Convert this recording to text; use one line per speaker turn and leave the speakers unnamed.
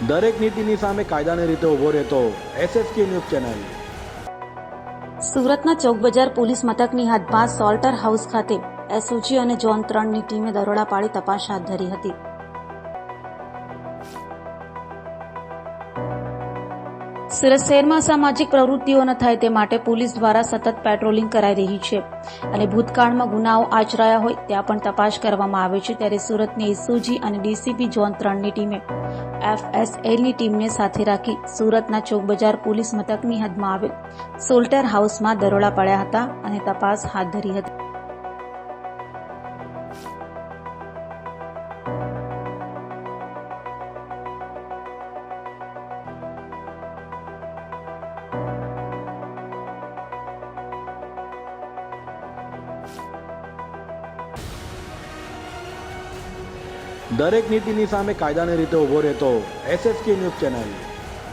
દરેક નીતિની સામે કાયદાની રીતે ઊભો રહેતો SSK ન્યૂઝ ચેનલ।
સુરતના ચોક બજાર પોલીસ મથકની હદમાં સોલ્ટર હાઉસ ખાતે SOG અને ઝોન 3ની ટીમે દરોડા પાડી તપાસ હાથ ધરી હતી। સુરત શહેરમાં સામાજિક પ્રવૃત્તિઓ ન થાય તે માટે પોલીસ દ્વારા સતત પેટ્રોલિંગ કરાઈ રહી છે અને ભૂતકાળમાં ગુનાઓ આચરાયા હોય ત્યાં પણ તપાસ કરવામાં આવે છે। ત્યારે સુરતની SOG અને DCP ઝોન 3ની ટીમે FSLની ટીમને સાથે રાખી સુરતના ચોક બજાર પોલીસ મથકની હદમાં આવેલ સોલ્ટર હાઉસમાં દરોડા પાડ્યા હતા અને તપાસ હાથ ધરી હતી।
દરેક નીતિની સામે કાયદાની રીતે ઊભો રહેતો SSK ન્યૂઝ ચેનલ।